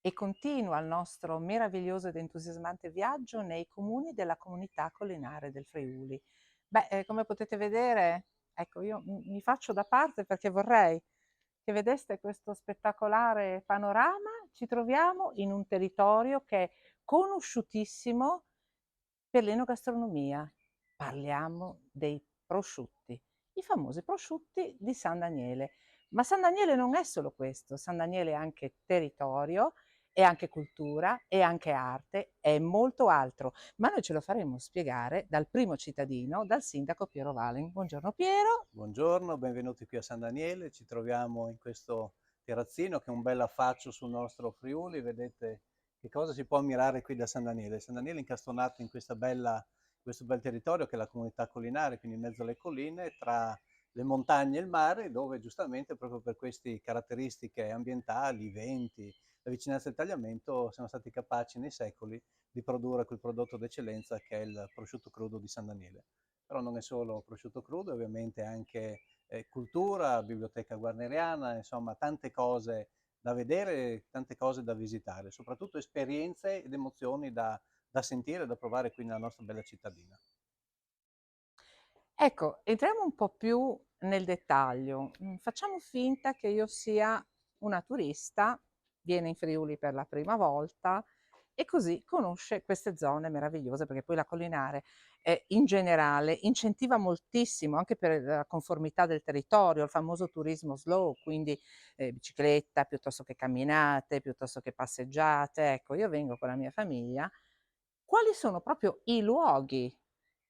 e continua il nostro meraviglioso ed entusiasmante viaggio nei comuni della comunità collinare del Friuli. Beh, come potete vedere, ecco, io mi faccio da parte perché vorrei che vedeste questo spettacolare panorama. Ci troviamo in un territorio che è conosciutissimo per l'enogastronomia. Parliamo dei prosciutti, i famosi prosciutti di San Daniele. Ma San Daniele non è solo questo, San Daniele è anche territorio, è anche cultura, è anche arte, è molto altro. Ma noi ce lo faremo spiegare dal primo cittadino, dal sindaco Piero Valen. Buongiorno Piero. Buongiorno, benvenuti qui a San Daniele. Ci troviamo in questo terrazzino che è un bel affaccio sul nostro Friuli. Vedete che cosa si può ammirare qui da San Daniele. San Daniele è incastonato in questo bel territorio che è la comunità collinare, quindi in mezzo alle colline, tra le montagne e il mare, dove giustamente proprio per queste caratteristiche ambientali, i venti, la vicinanza del tagliamento, siamo stati capaci nei secoli di produrre quel prodotto d'eccellenza che è il prosciutto crudo di San Daniele. Però non è solo prosciutto crudo, è ovviamente anche cultura, biblioteca guarneriana, insomma tante cose da vedere, tante cose da visitare, soprattutto esperienze ed emozioni da sentire, da provare qui nella nostra bella cittadina. Ecco, entriamo un po' più nel dettaglio. Facciamo finta che io sia una turista, viene in Friuli per la prima volta e così conosce queste zone meravigliose, perché poi la Collinare, in generale incentiva moltissimo, anche per la conformità del territorio, il famoso turismo slow, quindi, bicicletta piuttosto che camminate, piuttosto che passeggiate. Ecco, io vengo con la mia famiglia. Quali sono proprio i luoghi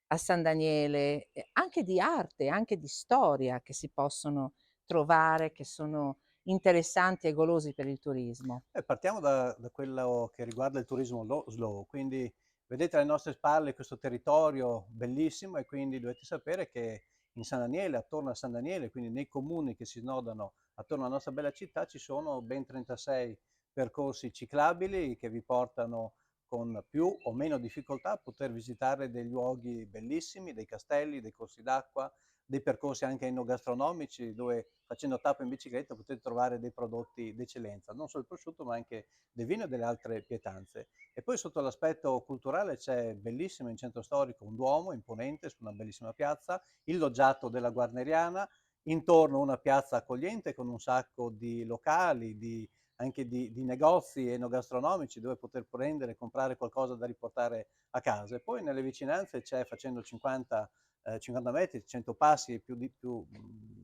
a San Daniele, anche di arte, anche di storia, che si possono trovare, che sono interessanti e golosi per il turismo? Partiamo da quello che riguarda il turismo slow, quindi vedete alle nostre spalle questo territorio bellissimo e quindi dovete sapere che in San Daniele, attorno a San Daniele, quindi nei comuni che si snodano attorno alla nostra bella città, ci sono ben 36 percorsi ciclabili che vi portano con più o meno difficoltà a poter visitare dei luoghi bellissimi, dei castelli, dei corsi d'acqua, dei percorsi anche enogastronomici dove facendo tappa in bicicletta potete trovare dei prodotti d'eccellenza, non solo il prosciutto ma anche del vino e delle altre pietanze. E poi sotto l'aspetto culturale c'è bellissimo in centro storico un duomo imponente su una bellissima piazza, il loggiato della Guarneriana, intorno una piazza accogliente con un sacco di locali, anche di negozi enogastronomici dove poter prendere e comprare qualcosa da riportare a casa. E poi nelle vicinanze c'è, facendo 50 metri, 100 passi e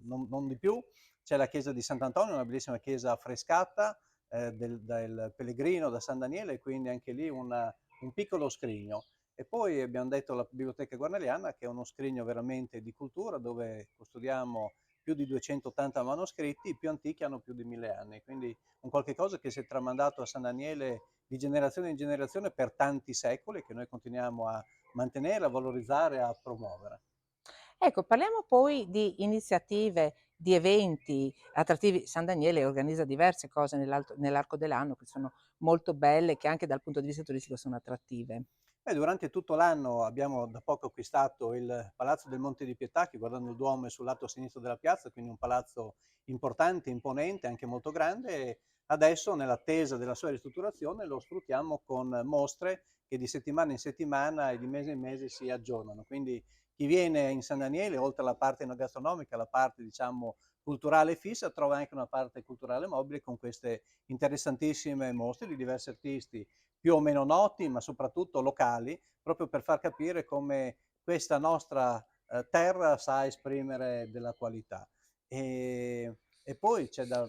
non di più, c'è la chiesa di Sant'Antonio, una bellissima chiesa affrescata del Pellegrino da San Daniele, quindi anche lì un piccolo scrigno. E poi abbiamo detto la Biblioteca Guarneriana, che è uno scrigno veramente di cultura, dove custodiamo più di 280 manoscritti, i più antichi hanno più di 1000 anni, quindi un qualche cosa che si è tramandato a San Daniele di generazione in generazione per tanti secoli, che noi continuiamo a mantenere, a valorizzare, a promuovere. Ecco, parliamo poi di iniziative, di eventi attrattivi. San Daniele organizza diverse cose nell'arco dell'anno che sono molto belle, che anche dal punto di vista turistico sono attrattive. Durante tutto l'anno abbiamo da poco acquistato il Palazzo del Monte di Pietà, che guardando il Duomo è sul lato sinistro della piazza, quindi un palazzo importante, imponente, anche molto grande. E adesso, nell'attesa della sua ristrutturazione, lo sfruttiamo con mostre che di settimana in settimana e di mese in mese si aggiornano. Quindi chi viene in San Daniele, oltre alla parte enogastronomica, la parte diciamo culturale fissa, trova anche una parte culturale mobile con queste interessantissime mostre di diversi artisti più o meno noti, ma soprattutto locali, proprio per far capire come questa nostra terra sa esprimere della qualità. E poi c'è da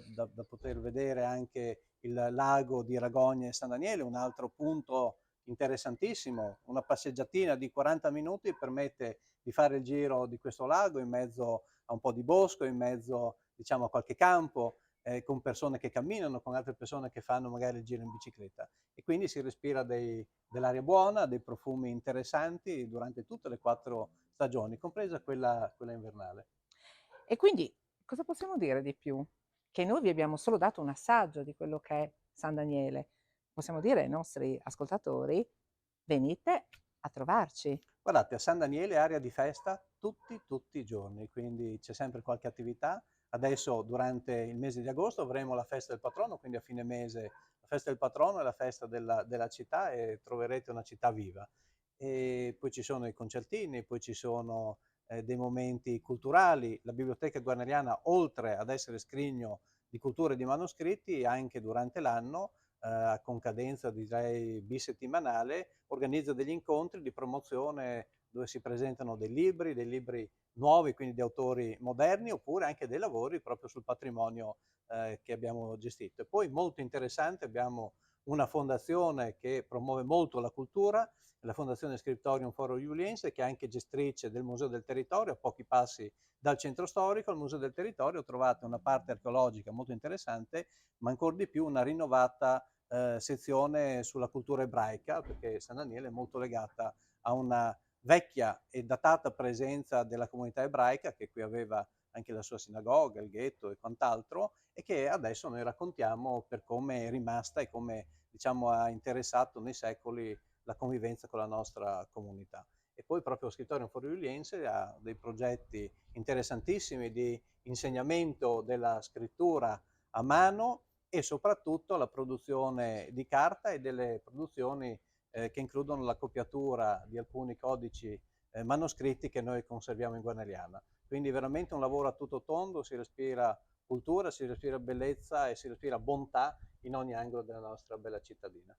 poter vedere anche il lago di Ragogna e San Daniele, un altro punto interessantissimo, una passeggiatina di 40 minuti permette di fare il giro di questo lago in mezzo a un po' di bosco, in mezzo diciamo a qualche campo, con persone che camminano, con altre persone che fanno magari il giro in bicicletta e quindi si respira dell'aria buona, dei profumi interessanti durante tutte le 4 stagioni, compresa quella invernale. E quindi cosa possiamo dire di più? Che noi vi abbiamo solo dato un assaggio di quello che è San Daniele. Possiamo dire ai nostri ascoltatori: venite a trovarci. Guardate, a San Daniele è area di festa tutti i giorni, quindi c'è sempre qualche attività, adesso durante il mese di agosto avremo la festa del patrono, quindi a fine mese la festa del patrono è la festa della città e troverete una città viva. E poi ci sono i concertini, poi ci sono dei momenti culturali. La Biblioteca Guarneriana, oltre ad essere scrigno di cultura e di manoscritti, anche durante l'anno, con cadenza direi bisettimanale, organizza degli incontri di promozione dove si presentano dei libri nuovi, quindi di autori moderni, oppure anche dei lavori proprio sul patrimonio che abbiamo gestito. E poi molto interessante, abbiamo una fondazione che promuove molto la cultura, la Fondazione Scriptorium Foro Iuliense, che è anche gestrice del Museo del Territorio, a pochi passi dal centro storico. Al Museo del Territorio trovate una parte archeologica molto interessante, ma ancora di più una rinnovata sezione sulla cultura ebraica, perché San Daniele è molto legata a una vecchia e datata presenza della comunità ebraica, che qui aveva anche la sua sinagoga, il ghetto e quant'altro, e che adesso noi raccontiamo per come è rimasta e come, diciamo, ha interessato nei secoli la convivenza con la nostra comunità. E poi proprio lo Scrittorium Friuliense ha dei progetti interessantissimi di insegnamento della scrittura a mano e soprattutto la produzione di carta e delle produzioni che includono la copiatura di alcuni codici manoscritti che noi conserviamo in Guarneriana. Quindi veramente un lavoro a tutto tondo, si respira cultura, si respira bellezza e si respira bontà in ogni angolo della nostra bella cittadina.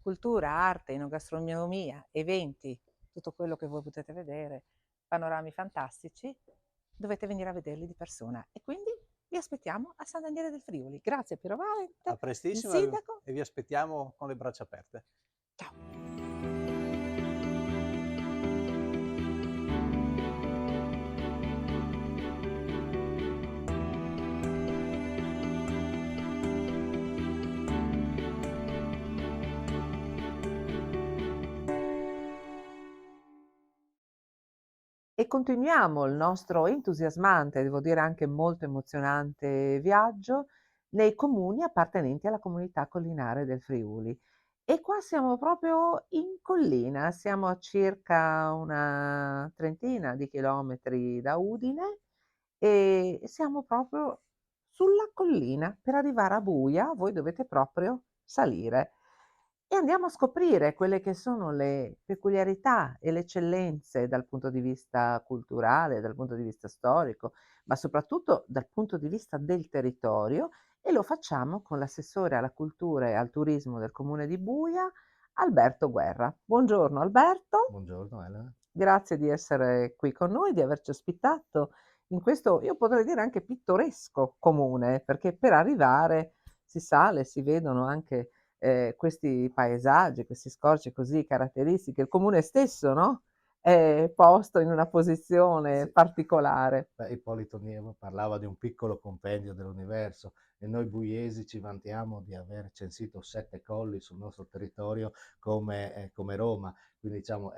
Cultura, arte, enogastronomia, eventi, tutto quello che voi potete vedere, panorami fantastici, dovete venire a vederli di persona e quindi vi aspettiamo a San Daniele del Friuli. Grazie Piero A Valente, il prestissimo sindaco. e vi aspettiamo con le braccia aperte. Ciao. E continuiamo il nostro entusiasmante, devo dire anche molto emozionante viaggio nei comuni appartenenti alla comunità collinare del Friuli. E qua siamo proprio in collina, siamo a circa una trentina di chilometri da Udine e siamo proprio sulla collina. Per arrivare a Buia voi dovete proprio salire. E andiamo a scoprire quelle che sono le peculiarità e le eccellenze dal punto di vista culturale, dal punto di vista storico, ma soprattutto dal punto di vista del territorio e lo facciamo con l'assessore alla cultura e al turismo del comune di Buia, Alberto Guerra. Buongiorno Alberto, Buongiorno Elena. grazie di essere qui con noi, di averci ospitato in questo, io potrei dire anche pittoresco comune, perché per arrivare si sale, si vedono anche questi paesaggi, questi scorci così caratteristici. Il comune stesso, no? È posto in una posizione Sì. particolare. Beh, Ippolito Nievo parlava di un piccolo compendio dell'universo e noi buiesi ci vantiamo di aver censito 7 colli sul nostro territorio come Roma, quindi diciamo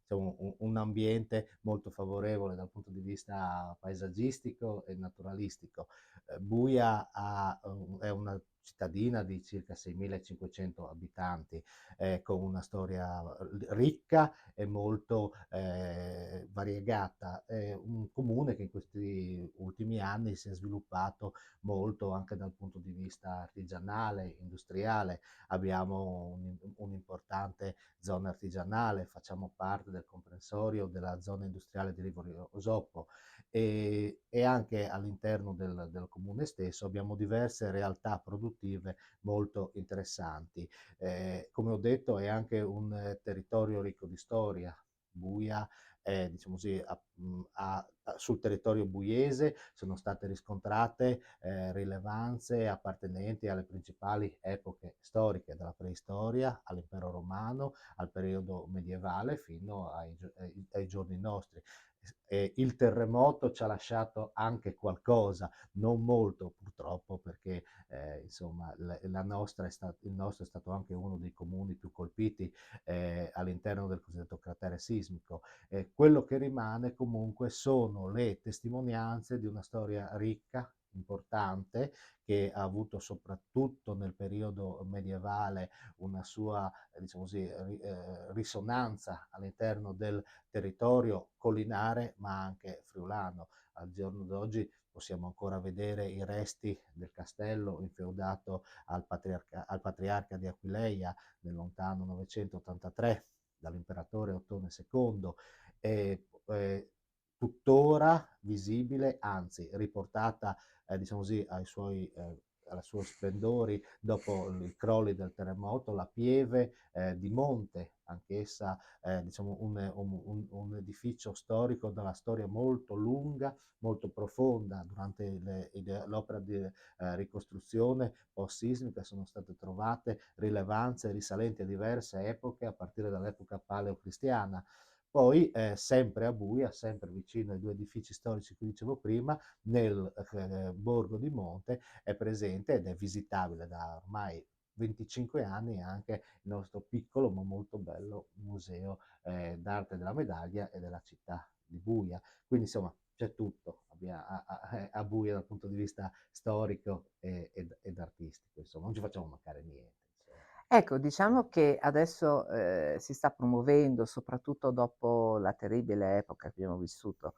diciamo, un ambiente molto favorevole dal punto di vista paesaggistico e naturalistico. Buia è una cittadina di circa 6.500 abitanti, con una storia ricca e molto variegata. È un comune che in questi ultimi anni si è sviluppato molto anche dal punto di vista artigianale, industriale. Abbiamo un'importante zona artigianale, facciamo parte del comprensorio della zona industriale di Livori Osoppo e anche all'interno del comune stesso abbiamo diverse realtà produttive molto interessanti. Come ho detto è anche un territorio ricco di storia. Buia, diciamo così, sul territorio buiese sono state riscontrate rilevanze appartenenti alle principali epoche storiche, dalla preistoria all'impero romano, al periodo medievale fino ai giorni nostri. Il terremoto ci ha lasciato anche qualcosa, non molto purtroppo, perché insomma il nostro è stato anche uno dei comuni più colpiti all'interno del cosiddetto cratere sismico. Quello che rimane comunque sono le testimonianze di una storia ricca, importante che ha avuto soprattutto nel periodo medievale una sua, diciamo così, risonanza all'interno del territorio collinare, ma anche friulano. Al giorno d'oggi possiamo ancora vedere i resti del castello infeudato al patriarca di Aquileia nel lontano 983 dall'imperatore Ottone II, e tuttora visibile, anzi riportata diciamo così, ai suoi splendori dopo i crolli del terremoto, la pieve di Monte, anch'essa diciamo un edificio storico dalla storia molto lunga, molto profonda. Durante l'opera di ricostruzione post-sismica sono state trovate rilevanze risalenti a diverse epoche, a partire dall'epoca paleocristiana. Poi, sempre a Buia, sempre vicino ai due edifici storici che dicevo prima, nel borgo di Monte è presente ed è visitabile da ormai 25 anni anche il nostro piccolo ma molto bello museo d'arte della medaglia e della città di Buia. Quindi insomma c'è tutto a Buia dal punto di vista storico ed artistico, insomma, non ci facciamo mancare niente. Insomma. Ecco, diciamo che adesso, si sta promuovendo, soprattutto dopo la terribile epoca che abbiamo vissuto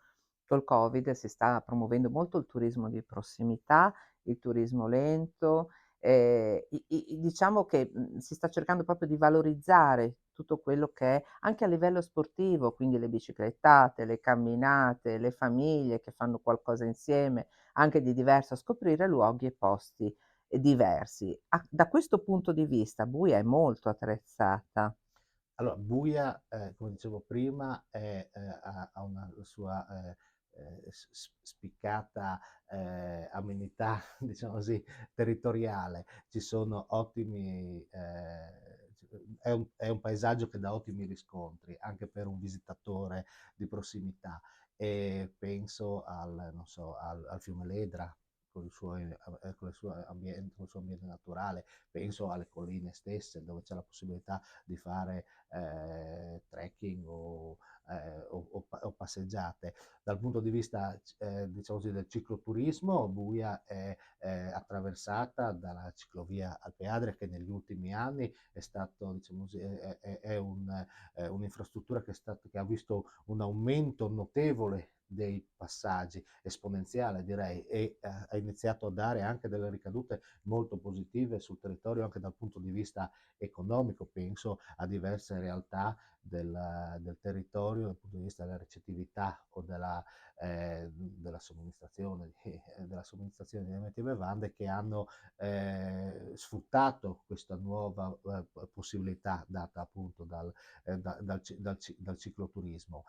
col Covid, si sta promuovendo molto il turismo di prossimità, il turismo lento, i diciamo che, si sta cercando proprio di valorizzare tutto quello che è anche a livello sportivo, quindi le biciclettate, le camminate, le famiglie che fanno qualcosa insieme, anche di diverso, scoprire luoghi e posti diversi. Da questo punto di vista Buia è molto attrezzata. Allora, Buia, come dicevo prima, ha una sua spiccata amenità, diciamo così, territoriale. Ci sono ottimi, è un paesaggio che dà ottimi riscontri anche per un visitatore di prossimità. E penso non so, al fiume Ledra con il suo, con il suo ambiente naturale, penso alle colline stesse dove c'è la possibilità di fare trekking o passeggiate. Dal punto di vista diciamo così, del cicloturismo, Buia è attraversata dalla ciclovia Alpe Adria che negli ultimi anni è stato, diciamo così, un'infrastruttura che ha visto un aumento notevole dei passaggi, esponenziale direi, e ha iniziato a dare anche delle ricadute molto positive sul territorio anche dal punto di vista economico. Penso a diverse realtà del territorio dal punto di vista della ricettività o della somministrazione di alimenti e bevande, che hanno sfruttato questa nuova possibilità data appunto dal cicloturismo.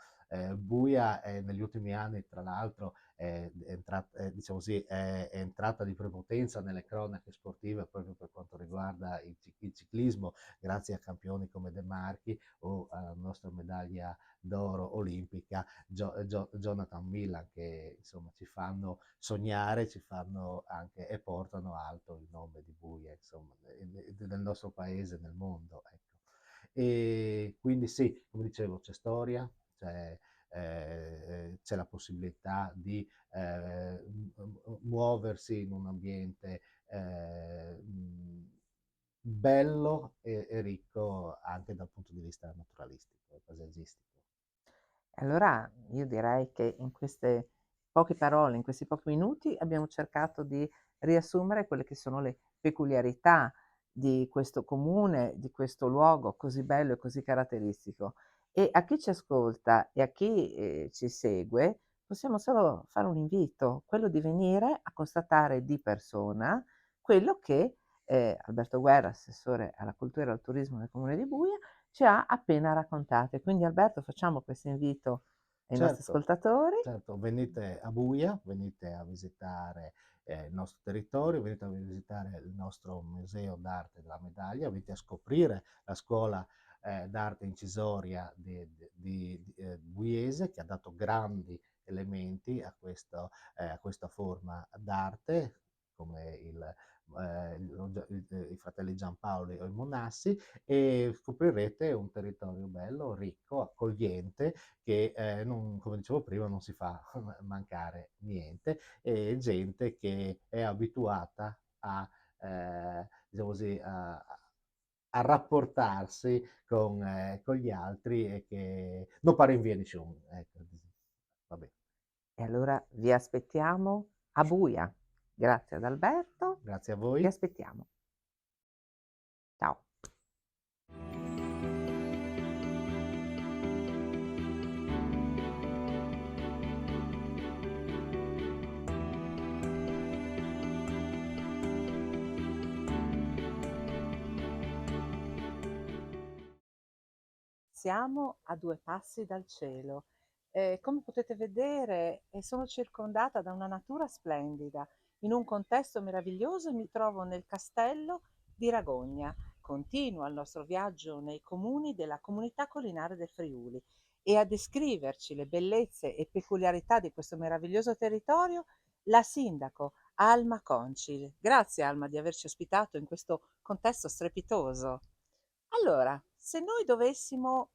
Buia negli ultimi anni, tra l'altro, diciamo così, è entrata di prepotenza nelle cronache sportive proprio per quanto riguarda il ciclismo, grazie a campioni come De Marchi o alla nostra medaglia d'oro olimpica Jonathan Millan, che insomma ci fanno sognare, ci fanno anche e portano alto il nome di Buia, insomma, del nostro paese nel mondo. Ecco. E quindi sì, come dicevo, c'è storia, c'è la possibilità di muoversi in un ambiente bello e ricco anche dal punto di vista naturalistico e paesaggistico. Allora io direi che in queste poche parole, in questi pochi minuti, abbiamo cercato di riassumere quelle che sono le peculiarità di questo comune, di questo luogo così bello e così caratteristico. E a chi ci ascolta e a chi, ci segue, possiamo solo fare un invito, quello di venire a constatare di persona quello che, Alberto Guerra, assessore alla cultura e al turismo del Comune di Buia, ci ha appena raccontate. Quindi Alberto, facciamo questo invito ai nostri Certo, ascoltatori. certo, venite a Buia, venite a visitare il nostro territorio, venite a visitare il nostro Museo d'Arte della Medaglia, venite a scoprire la scuola d'arte incisoria di Buiese, che ha dato grandi elementi a questa forma d'arte, come i fratelli Giampaoli o i Monassi, e scoprirete un territorio bello, ricco, accogliente, che come dicevo prima, non si fa mancare niente, e gente che è abituata a, diciamo così, a rapportarsi con gli altri, e che non pare in via di nessuno. Ecco, vabbè. E allora vi aspettiamo a Buia. Grazie ad Alberto, Grazie a vi voi. aspettiamo. Ciao. Siamo a 2 passi dal cielo. Come potete vedere, sono circondata da una natura splendida. In un contesto meraviglioso mi trovo nel castello di Ragogna. Continua il nostro viaggio nei comuni della comunità collinare del Friuli, e a descriverci le bellezze e peculiarità di questo meraviglioso territorio la sindaco Alma Concil. Grazie Alma di averci ospitato in questo contesto strepitoso. Allora, se noi dovessimo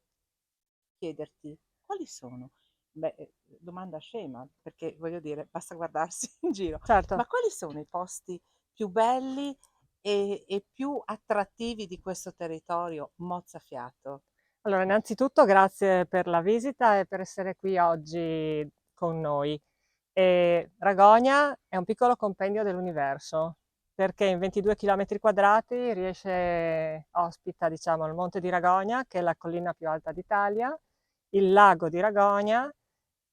chiederti quali sono, beh, domanda scema, perché voglio dire, basta guardarsi in giro, Certo. ma quali sono i posti più belli e più attrattivi di questo territorio mozzafiato? Allora, innanzitutto grazie per la visita e per essere qui oggi con noi. Ragogna è un piccolo compendio dell'universo, perché in 22 km quadrati ospita, diciamo, il Monte di Ragogna, che è la collina più alta d'Italia, il lago di Ragogna,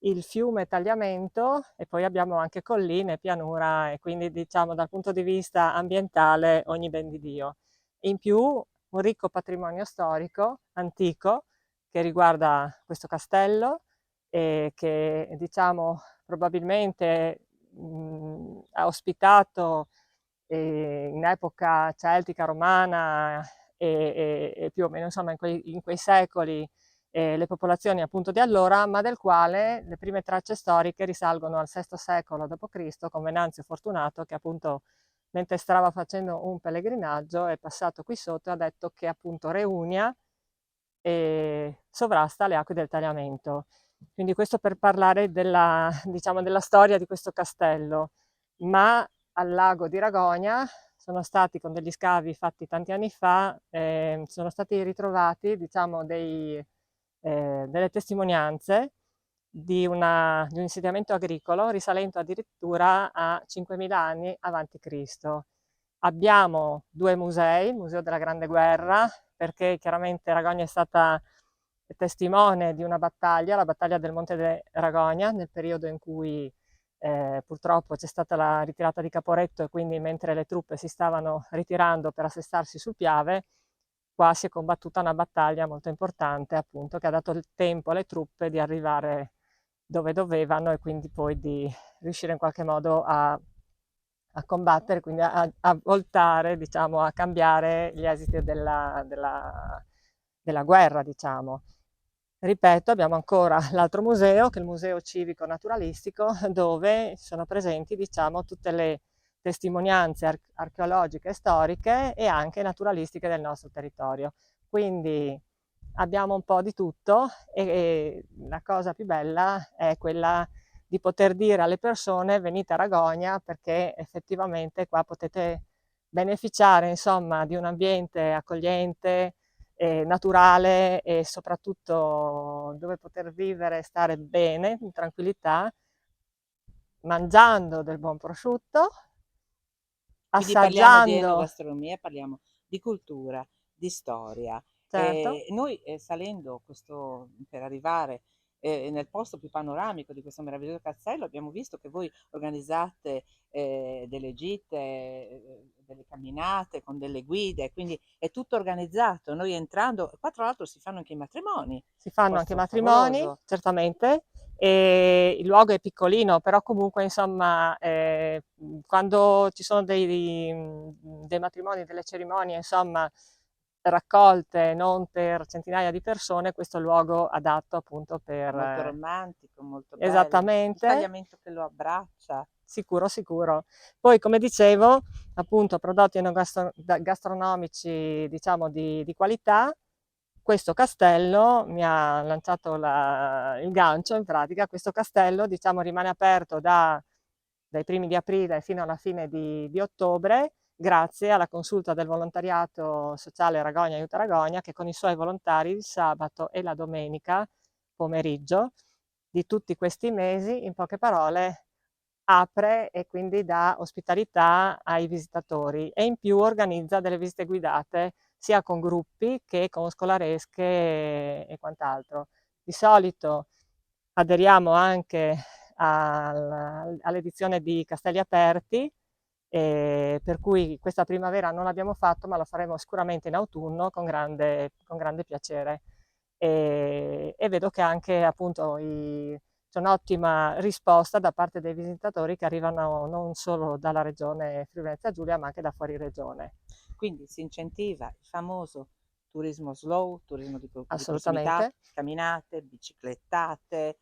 il fiume Tagliamento, e poi abbiamo anche colline, pianura, e quindi, diciamo, dal punto di vista ambientale ogni ben di Dio. In più un ricco patrimonio storico antico che riguarda questo castello, e che, diciamo, probabilmente ha ospitato in epoca celtica, romana, e più o meno, insomma, in quei secoli, le popolazioni appunto di allora, ma del quale le prime tracce storiche risalgono al VI secolo d.C., con Venanzio Fortunato, che appunto, mentre stava facendo un pellegrinaggio, è passato qui sotto e ha detto che appunto Reunia sovrasta le acque del Tagliamento. Quindi questo per parlare della, diciamo, della storia di questo castello. Ma al lago di Ragogna sono stati, con degli scavi fatti tanti anni fa, sono stati ritrovati, diciamo, delle testimonianze di un insediamento agricolo risalente addirittura a 5.000 anni avanti Cristo. Abbiamo 2 musei, il Museo della Grande Guerra, perché chiaramente Ragogna è stata testimone di una battaglia, la battaglia del Monte de Ragogna, nel periodo in cui purtroppo c'è stata la ritirata di Caporetto, e quindi mentre le truppe si stavano ritirando per assestarsi sul Piave, qua si è combattuta una battaglia molto importante, appunto, che ha dato il tempo alle truppe di arrivare dove dovevano, e quindi poi di riuscire in qualche modo a combattere, quindi a voltare, diciamo, a cambiare gli esiti della guerra, diciamo. Ripeto, abbiamo ancora l'altro museo, che è il Museo Civico Naturalistico, dove sono presenti, diciamo, tutte le testimonianze archeologiche e storiche e anche naturalistiche del nostro territorio. Quindi abbiamo un po' di tutto, e la cosa più bella è quella di poter dire alle persone: venite a Ragogna, perché effettivamente qua potete beneficiare, insomma, di un ambiente accogliente, naturale, e soprattutto dove poter vivere e stare bene, in tranquillità, mangiando del buon prosciutto, Quindi parliamo di assaggiando. enogastronomia, parliamo di cultura, di storia. Certo. Noi salendo questo, per arrivare nel posto più panoramico di questo meraviglioso castello, abbiamo visto che voi organizzate delle gite, delle camminate con delle guide, quindi è tutto organizzato. Noi entrando, qua tra l'altro si fanno anche i matrimoni, Si fanno anche posto matrimoni, favoloso. certamente, e il luogo è piccolino, però comunque, insomma, quando ci sono dei matrimoni, delle cerimonie, insomma, raccolte non per centinaia di persone, questo è il luogo adatto appunto Molto per... romantico, molto bello. Il Esattamente. tagliamento che lo abbraccia. Sicuro, sicuro. Poi, come dicevo, appunto, prodotti gastronomici, diciamo, di qualità. Questo castello mi ha lanciato il gancio, in pratica. Questo castello, diciamo, rimane aperto dai primi di aprile fino alla fine di ottobre, grazie alla consulta del volontariato sociale Ragogna Aiuta Ragogna, che con i suoi volontari il sabato e la domenica pomeriggio di tutti questi mesi, in poche parole, apre e quindi dà ospitalità ai visitatori, e in più organizza delle visite guidate sia con gruppi che con scolaresche e quant'altro. Di solito aderiamo anche all'edizione di Castelli Aperti, per cui questa primavera non l'abbiamo fatto, ma lo faremo sicuramente in autunno con grande piacere. E vedo che anche appunto c'è un'ottima risposta da parte dei visitatori che arrivano non solo dalla regione Friuli Venezia Giulia, ma anche da fuori regione. Quindi si incentiva il famoso turismo slow, turismo di prossimità, Assolutamente. camminate, biciclettate,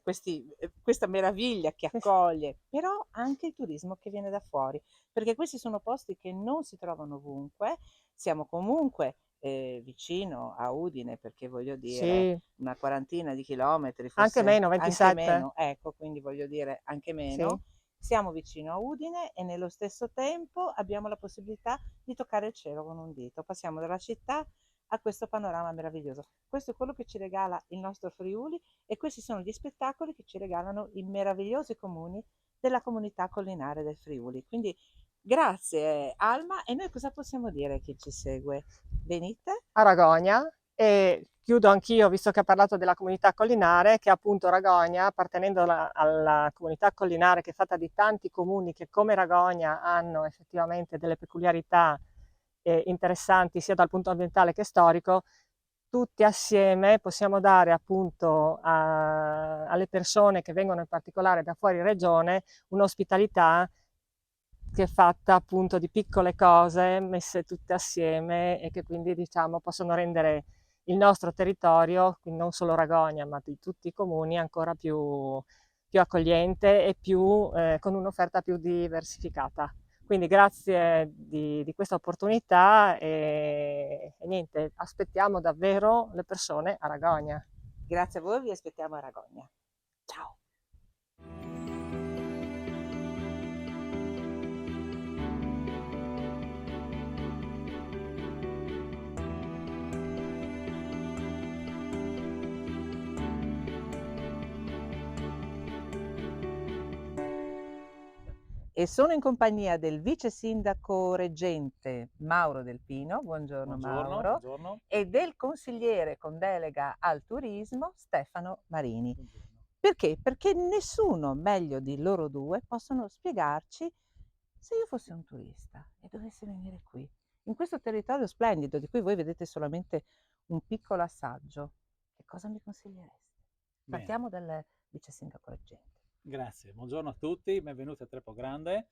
questa meraviglia che accoglie, però anche il turismo che viene da fuori, perché questi sono posti che non si trovano ovunque. Siamo comunque vicino a Udine, perché voglio dire Sì, una quarantina di chilometri, anche forse meno, anche 27. meno, ecco, quindi voglio dire anche Sì. meno. Siamo vicino a Udine e nello stesso tempo abbiamo la possibilità di toccare il cielo con un dito. Passiamo dalla città a questo panorama meraviglioso. Questo è quello che ci regala il nostro Friuli, e questi sono gli spettacoli che ci regalano i meravigliosi comuni della comunità collinare del Friuli. Quindi grazie Alma, e noi cosa possiamo dire a chi ci segue? Venite? A Ragogna, e chiudo anch'io, visto che ha parlato della comunità collinare, che appunto Ragogna, appartenendo alla comunità collinare che è fatta di tanti comuni che come Ragogna hanno effettivamente delle peculiarità interessanti sia dal punto ambientale che storico, tutti assieme possiamo dare appunto alle persone che vengono in particolare da fuori regione un'ospitalità che è fatta appunto di piccole cose messe tutte assieme, e che quindi diciamo possono rendere il nostro territorio, quindi non solo Ragogna ma di tutti i comuni, ancora più accogliente e con un'offerta più diversificata. Quindi grazie di questa opportunità, e niente, aspettiamo davvero le persone a Ragogna. Grazie a voi, vi aspettiamo a Ragogna. Ciao! E sono in compagnia del vice sindaco reggente Mauro Del Pino, buongiorno Mauro, Buongiorno. e del consigliere con delega al turismo Stefano Marini. Buongiorno. Perché? Perché nessuno meglio di loro due possono spiegarci: se io fossi un turista e dovessi venire qui, in questo territorio splendido di cui voi vedete solamente un piccolo assaggio, che cosa mi consigliereste? Bene. Partiamo dal vice sindaco reggente. Grazie, buongiorno a tutti, benvenuti a Trepogrande.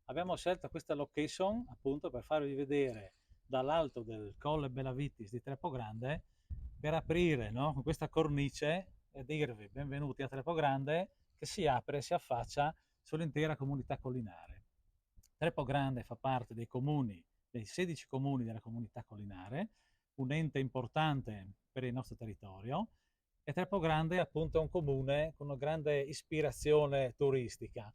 Abbiamo scelto questa location appunto per farvi vedere dall'alto del Colle Bellavitis di Trepogrande, per aprire, no, con questa cornice e dirvi benvenuti a Trepogrande, che si apre e si affaccia sull'intera comunità collinare. Trepogrande fa parte dei 16 comuni della comunità collinare, un ente importante per il nostro territorio. E Trepogrande appunto è un comune con una grande ispirazione turistica.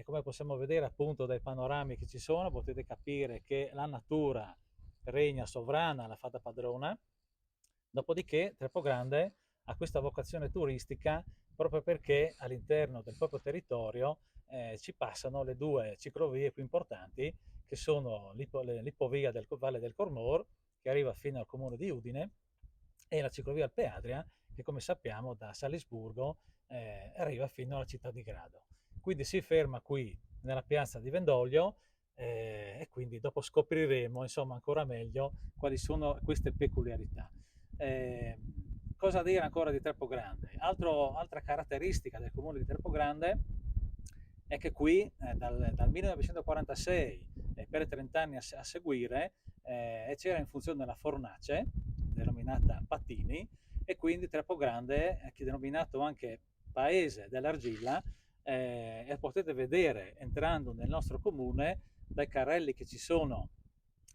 Come possiamo vedere appunto dai panorami che ci sono, potete capire che la natura regna sovrana, la fa da padrona. Dopodiché Trepogrande ha questa vocazione turistica proprio perché all'interno del proprio territorio ci passano le due ciclovie più importanti, che sono l'Ipovia del Valle del Cornor, che arriva fino al comune di Udine, e la ciclovia Alpe Adria, che come sappiamo da Salisburgo arriva fino alla città di Grado. Quindi si ferma qui nella piazza di Vendoglio, e quindi dopo scopriremo insomma ancora meglio quali sono queste peculiarità. Cosa dire ancora di Trepogrande? Altra caratteristica del comune di Trepogrande è che qui dal 1946 e per 30 anni a seguire c'era in funzione la fornace denominata Patini, e quindi Trepogrande, che è denominato anche Paese dell'Argilla, e potete vedere entrando nel nostro comune dai carrelli che ci sono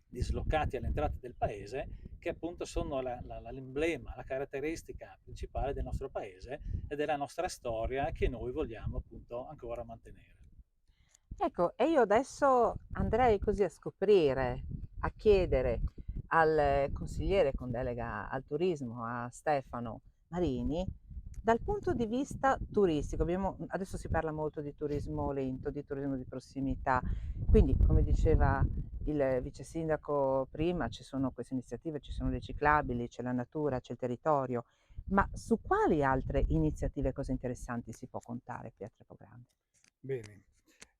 dislocati all'entrata del paese, che appunto sono l'emblema, la caratteristica principale del nostro paese e della nostra storia che noi vogliamo appunto ancora mantenere. Ecco, e io adesso andrei così a scoprire, a chiedere al consigliere con delega al turismo, a Stefano Marini, dal punto di vista turistico, adesso si parla molto di turismo lento, di turismo di prossimità, quindi come diceva il vice sindaco prima, ci sono queste iniziative, ci sono le ciclabili, c'è la natura, c'è il territorio, ma su quali altre iniziative e cose interessanti si può contare qui a Trepogrande? Bene,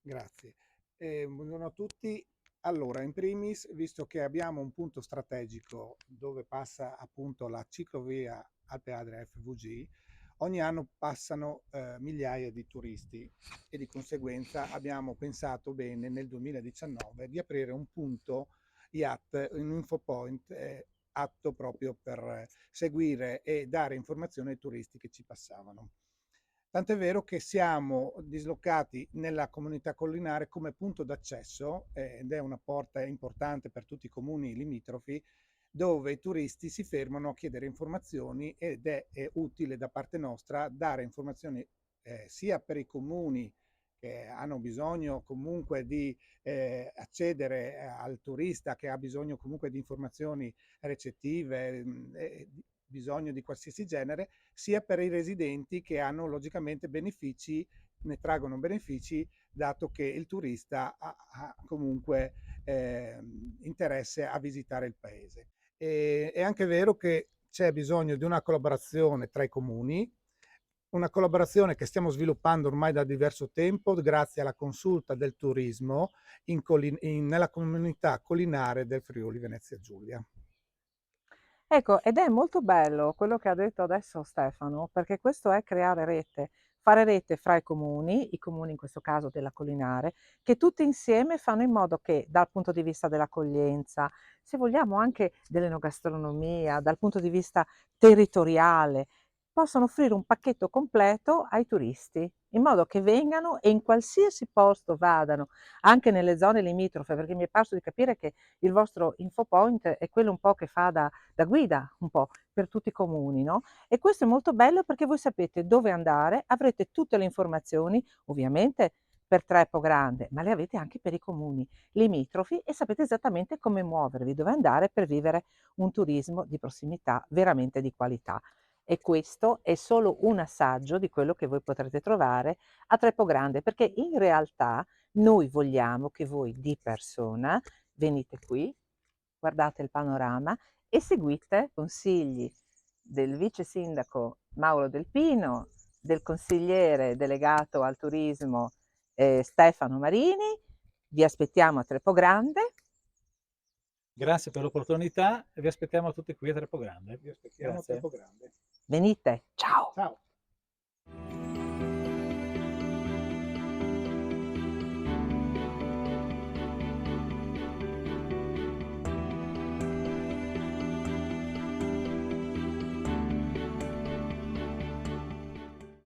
grazie. Buongiorno a tutti. Allora, in primis, visto che abbiamo un punto strategico dove passa appunto la ciclovia Alpe Adria FVG, ogni anno passano migliaia di turisti e di conseguenza abbiamo pensato bene nel 2019 di aprire un punto IAT, un infopoint atto proprio per seguire e dare informazioni ai turisti che ci passavano. Tant'è vero che siamo dislocati nella comunità collinare come punto d'accesso ed è una porta importante per tutti i comuni limitrofi dove i turisti si fermano a chiedere informazioni ed è utile da parte nostra dare informazioni sia per i comuni che hanno bisogno comunque di accedere al turista che ha bisogno comunque di informazioni recettive, bisogno di qualsiasi genere, sia per i residenti che hanno logicamente benefici, ne traggono benefici dato che il turista ha comunque interesse a visitare il paese. È anche vero che c'è bisogno di una collaborazione tra i comuni, una collaborazione che stiamo sviluppando ormai da diverso tempo grazie alla consulta del turismo nella comunità collinare del Friuli Venezia Giulia. Ecco, ed è molto bello quello che ha detto adesso Stefano, perché questo è creare rete, fare rete fra i comuni in questo caso della Collinare, che tutti insieme fanno in modo che dal punto di vista dell'accoglienza, se vogliamo anche dell'enogastronomia, dal punto di vista territoriale, possano offrire un pacchetto completo ai turisti, in modo che vengano e in qualsiasi posto vadano, anche nelle zone limitrofe, perché mi è parso di capire che il vostro infopoint è quello un po' che fa da guida un po' per tutti i comuni, no? E questo è molto bello perché voi sapete dove andare, avrete tutte le informazioni, ovviamente per Trepogrande, ma le avete anche per i comuni limitrofi e sapete esattamente come muovervi, dove andare per vivere un turismo di prossimità veramente di qualità. E questo è solo un assaggio di quello che voi potrete trovare a Trepogrande, perché in realtà noi vogliamo che voi di persona venite qui, guardate il panorama e seguite consigli del vice sindaco Mauro Del Pino, del consigliere delegato al turismo Stefano Marini. Vi aspettiamo a Trepogrande. Grazie per l'opportunità e vi aspettiamo tutti qui a Trepogrande. Vi aspettiamo a Grazie. Trepogrande. Venite, ciao! Ciao!